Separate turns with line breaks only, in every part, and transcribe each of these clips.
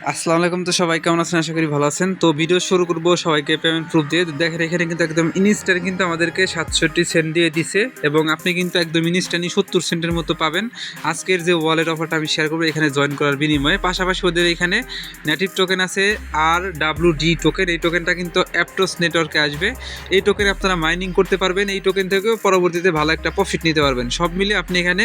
আসসালামু আলাইকুম। তো সবাই কেমন আছেন? আশা করি ভালো আছেন। তো ভিডিও শুরু করব সবাইকে পেমেন্ট প্রুফ দিয়ে। তো দেখেন এখানে কিন্তু একদম ইনস্ট্যান্ট কিন্তু আমাদেরকে ৬৭ সেন্ট দিয়ে দিছে এবং আপনি কিন্তু একদম ইনস্ট্যান্টই ৭০ সেন্টের মতো পাবেন আজকের যে ওয়ালেট অফারটা আমি শেয়ার করব এখানে জয়েন করার বিনিময়ে। পাশাপাশি ওদের এখানে নেটিভ টোকেন আছে RWD টোকেন। এই টোকেনটা কিন্তু অ্যাপটোস নেটওয়ার্কে আসবে। এই টোকেনে আপনারা মাইনিং করতে পারবেন। এই টোকেন থেকেও পরবর্তীতে ভালো একটা প্রফিট নিতে পারবেন। সব মিলে আপনি এখানে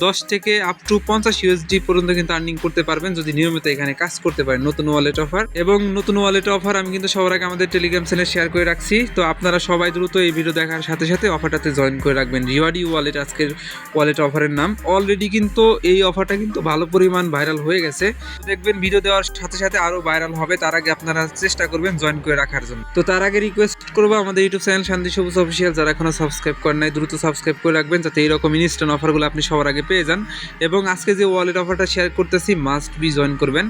10 থেকে আপ টু 50 USD পর্যন্ত কিন্তু আর্নিং করতে পারবেন যদি নিয়মিত এখানে কাজ করতে পারেন। নতুন ওয়ালেট অফার এবং নতুন ওয়ালেট অফার আমি কিন্তু সবার আগে আমাদের টেলিগ্রাম চ্যানেলে শেয়ার করে রাখছি। তো আপনারা সবাই দ্রুত এই ভিডিও দেখার সাথে সাথে অফারটাতে জয়েন করে রাখবেন। রিওয়ার্ডি ওয়ালেট আজকের ওয়ালেট অফারের নাম। অলরেডি কিন্তু এই অফারটা কিন্তু ভালো পরিমাণ ভাইরাল হয়ে গেছে। দেখবেন ভিডিও দেওয়ার সাথে সাথে আরও ভাইরাল হবে। তার আগে আপনারা চেষ্টা করবেন জয়েন করে রাখার জন্য। তো তার আগে রিকোয়েস্ট করবো আমাদের ইউটিউব চ্যানেল শান্তি সবুজ অফিসিয়াল যারা এখনো সাবস্ক্রাইব করেন নাই দ্রুত সাবস্ক্রাইব করে রাখবেন যাতে এইরকম ইনস্ট্যান্ট অফারগুলো আপনি সবার আগে পেয়ে যান। এবং আজকে যে ওয়ালেট অফারটা শেয়ার করতেছি মাস্ট বি জয়েন করবেন।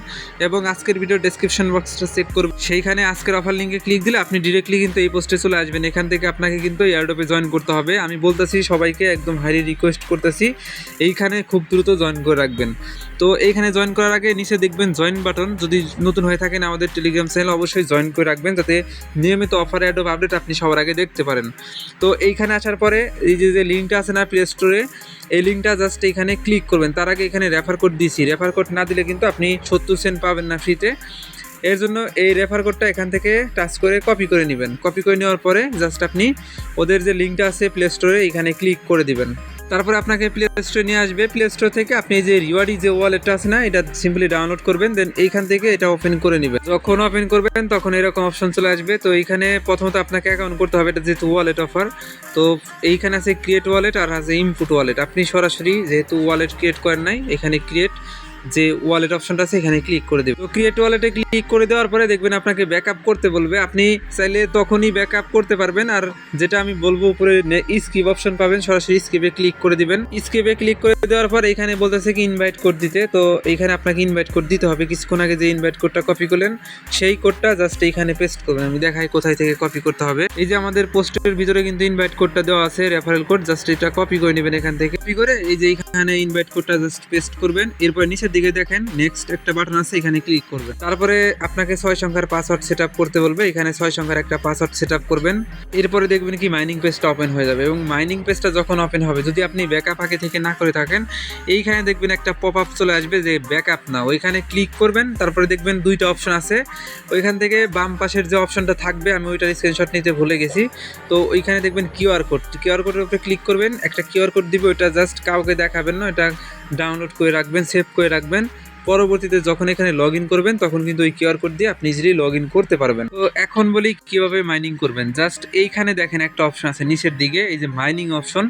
এবং আজকের ভিডিও ডেসক্রিপশন বক্সটা চেক করবেন, সেইখানে আজকের অফার লিঙ্কে ক্লিক দিলে আপনি ডিরেক্টলি কিন্তু এই পোস্টে চলে আসবেন। এখান থেকে আপনাকে কিন্তু এয়ারড্রপে জয়েন করতে হবে। আমি বলতেছি সবাইকে একদম হাইলি রিকোয়েস্ট করতেছি এইখানে খুব দ্রুত জয়েন করে রাখবেন। তো এইখানে জয়েন করার আগে নিচে দেখবেন জয়েন বাটন। যদি নতুন হয়ে থাকেন আমাদের টেলিগ্রাম চ্যানেল অবশ্যই জয়েন করে রাখবেন যাতে নিয়মিত অফার অ্যাডপ আপডেট আপনি সবার আগে দেখতে পারেন। তো এইখানে আসার পরে এই যে লিঙ্কটা আছে না প্লে স্টোরে, এই লিঙ্কটা জাস্ট এখানে ক্লিক করবেন। তার আগে এখানে রেফার কোড দিয়েছি, রেফার কোড না দিলে কিন্তু আপনি 70 সেন্ট পাবেন না ফ্রিতে। এর জন্য এই রেফার কোডটা এখান থেকে টাচ করে কপি করে নেবেন। কপি করে নেওয়ার পরে জাস্ট আপনি ওদের যে লিঙ্কটা আছে প্লে স্টোরে এখানে ক্লিক করে দিবেন। তারপরে আপনাকে প্লে স্টোরে নিয়ে আসবে। প্লে স্টোর থেকে আপনি যে রিওয়ার্ডি যে ওয়ালেটটা আছে না এটা সিম্পলি ডাউনলোড করবেন, দেন এইখান থেকে এটা ওপেন করে নেবেন। যখন ওপেন করবেন তখন এরকম অপশন চলে আসবে। তো এইখানে প্রথমত আপনাকে অ্যাকাউন্ট করতে হবে, এটা যেহেতু ওয়ালেট অফার। তো এইখানে আছে ক্রিয়েট ওয়ালেট আর আছে ইনপুট ওয়ালেট। আপনি সরাসরি যেহেতু ওয়ালেট ক্রিয়েট করেন নাই এখানে ক্রিয়েট যে ওয়ালেট অপশনটা আছে এখানে ক্লিক করে দেবেন। তো ক্রিয়েট ওয়ালেটে ক্লিক করে দেওয়ার পরে দেখবেন আপনাকে ব্যাকআপ করতে বলবে। আপনি চাইলে তখনই ব্যাকআপ করতে পারবেন। আর যেটা আমি বলবো উপরে স্কিপ অপশন পাবেন, সরাসরি স্কিপে ক্লিক করে দিবেন। স্কিপে ক্লিক করে দেওয়ার পর এখানে বলতেছে কি ইনভাইট কোড দিতে। তো এইখানে আপনাকে ইনভাইট কোড দিতে হবে। কিছুক্ষণ আগে যে ইনভাইট কোডটা কপি করলেন সেই কোডটা জাস্ট এইখানে পেস্ট করবেন। আমি দেখাই কোথায় থেকে কপি করতে হবে। এই যে আমাদের পোস্টের ভিতরে কিন্তু ইনভাইট কোডটা দেওয়া আছে, রেফারেল কোড। জাস্ট এটা কপি করে নেবেন এখান থেকে। কপি করে এই যে এখানে ইনভাইট কোডটা জাস্ট পেস্ট করবেন। এরপর নিচের দিকে দেখেন নেক্সট একটা বাটন আছে, এখানে ক্লিক করবেন। তারপরে আপনাকে 6 সংখ্যার পাসওয়ার্ড সেটআপ করতে বলবে। এখানে 6 সংখ্যার একটা পাসওয়ার্ড সেটআপ করবেন। এরপরে দেখবেন কি মাইনিং পেজটা ওপেন হয়ে যাবে। এবং মাইনিং পেজটা যখন ওপেন হবে, যদি আপনি ব্যাকআপ আগে থেকে না করে থাকেন, এইখানে দেখবেন একটা পপআপ চলে আসবে যে ব্যাকআপ না, ওইখানে ক্লিক করবেন। তারপরে দেখবেন দুইটা অপশন আছে, ওইখান থেকে বাম পাশের যে অপশনটা থাকবে আমি ওইটার স্ক্রিনশট নিতে ভুলে গেছি। তো ওইখানে দেখবেন কিউআর কোড, কিউআর কোডের উপরে ক্লিক করবেন। একটা কিউআর কোড দিবে, ওইটা জাস্ট কাউকে দেখাবেন না, এটা ডাউনলোড করে রাখবেন, সেভ করে রাখবেন। পরবর্তীতে যখন এখানে লগ ইন করবেন তখন কিন্তু ওই কিউআর কোড দিয়ে আপনি ইজিলি লগ ইন করতে পারবেন। তো এখন বলি কিভাবে মাইনিং করবেন। জাস্ট এইখানে দেখেন একটা অপশন আছে নিচের দিকে, এই যে মাইনিং অপশন।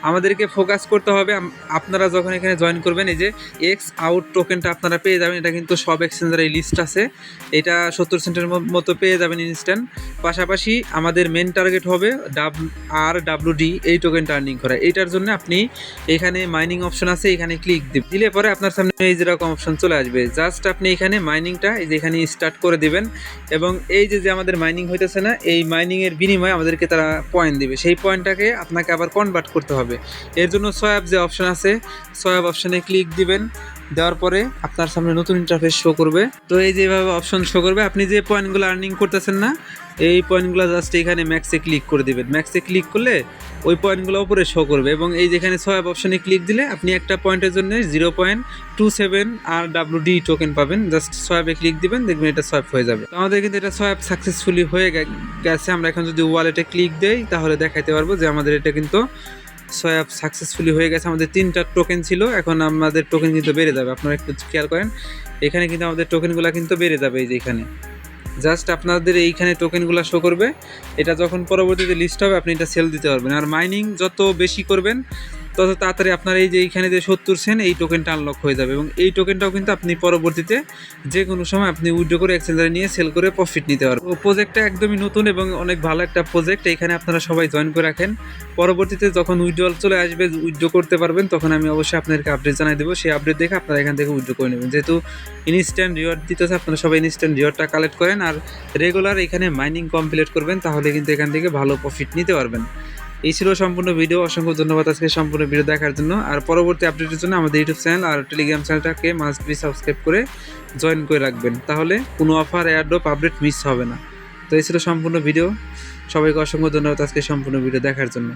আমাদেরকে ফোকাস করতে হবে। আপনারা যখন এখানে জয়েন করবেন এই যে এক্স আউট টোকেনটা আপনারা পেয়ে যাবেন। এটা কিন্তু সব এক্সচেঞ্জের এই লিস্ট আছে, এটা 70 সেন্টের মতো পেয়ে যাবেন ইনস্ট্যান্ট। পাশাপাশি আমাদের মেন টার্গেট হবে RWD এই টোকেনটা আর্নিং করা। এইটার জন্য আপনি এখানে মাইনিং অপশন আছে, এখানে ক্লিক দিলে পরে আপনার সামনে এই যেরকম অপশন চলে আসবে। জাস্ট আপনি এখানে মাইনিংটা এই যে এখানে স্টার্ট করে দিবেন। এবং এই যে আমাদের মাইনিং হইতেছে না, এই মাইনিংয়ের বিনিময়ে আমাদেরকে তারা পয়েন্ট দিবে। সেই পয়েন্টটাকে আপনাকে আবার কনভার্ট করতে হবে। এর জন্য সোয়াপ যে অপশন আছে, সোয়াপ অপশনে ক্লিক দিবেন। দেওয়ার পরে আপনার সামনে নতুন ইন্টারফেস শো করবে। তো এই যেভাবে অপশন শো করবে, আপনি যে পয়েন্টগুলো আর্নিং করতেছেন না এই পয়েন্টগুলো জাস্ট এখানে ম্যাক্সে ক্লিক করে দিবেন। ম্যাক্সে ক্লিক করলে ওই পয়েন্টগুলো উপরে শো করবে। এবং এই যেখানে সোয়াপ অপশনে ক্লিক দিলে আপনি একটা পয়েন্টের জন্য 0.27 RWD টোকেন পাবেন। জাস্ট সোয়াপে ক্লিক দিবেন, দেখবেন এটা সোয়াপ হয়ে যাবে। তো আমাদের কিন্তু এটা সোয়াপ সাকসেসফুলি হয়ে গেছে। আমরা এখন যদি ওয়ালেটে ক্লিক দেই তাহলে দেখাইতে পারবো যে আমাদের এটা কিন্তু সোয়াপ সাকসেসফুলি হয়ে গেছে। আমাদের 3টা টোকেন ছিল, এখন আমাদের টোকেন কিন্তু বেড়ে যাবে। আপনারা একটু খেয়াল করেন, এখানে কিন্তু আমাদের টোকেনগুলো কিন্তু বেড়ে যাবে। এই যে এখানে জাস্ট আপনাদের এইখানে টোকেনগুলো শো করবে। এটা যখন পরবর্তীতে লিস্ট হবে আপনি এটা সেল দিতে পারবেন। আর মাইনিং যত বেশি করবেন তত তাড়াতাড়ি আপনার এই যে এইখানে যে 70 সেন্ট এই টোকেনটা আনলক হয়ে যাবে। এবং এই টোকেনটাও কিন্তু আপনি পরবর্তীতে যে কোনো সময় আপনি উইথড্র করে এক্সচেঞ্জারে নিয়ে সেল করে প্রফিট নিতে পারবেন। তো প্রজেক্টটা একদমই নতুন এবং অনেক ভালো একটা প্রজেক্ট। এখানে আপনারা সবাই জয়েন করে রাখেন। পরবর্তীতে যখন উইথড্রল চলে আসবে, উইথড্র করতে পারবেন, তখন আমি অবশ্যই আপনাদেরকে আপডেট জানাই দেবো। সেই আপডেট দেখে আপনারা এখান থেকে উইথড্র করে নেবেন। যেহেতু ইনস্ট্যান্ট রিওয়ার্ড দিতেছে, আপনারা সবাই ইনস্ট্যান্ট রিওয়ার্ডটা কালেক্ট করেন আর রেগুলার এখানে মাইনিং কমপ্লিট করবেন, তাহলে কিন্তু এখান থেকে ভালো প্রফিট নিতে পারবেন। এই ছিল সম্পূর্ণ ভিডিও। অসংখ্য ধন্যবাদ আজকে সম্পূর্ণ ভিডিও দেখার জন্য। আর পরবর্তী আপডেটের জন্য আমাদের ইউটিউব চ্যানেল আর টেলিগ্রাম চ্যানেলটাকে মাস্ট বি সাবস্ক্রাইব করে জয়েন করে রাখবেন, তাহলে কোনো অফার এয়ারড্রপ আপডেট মিস হবে না। তো এই ছিল সম্পূর্ণ ভিডিও। সবাইকে অসংখ্য ধন্যবাদ আজকে সম্পূর্ণ ভিডিও দেখার জন্য।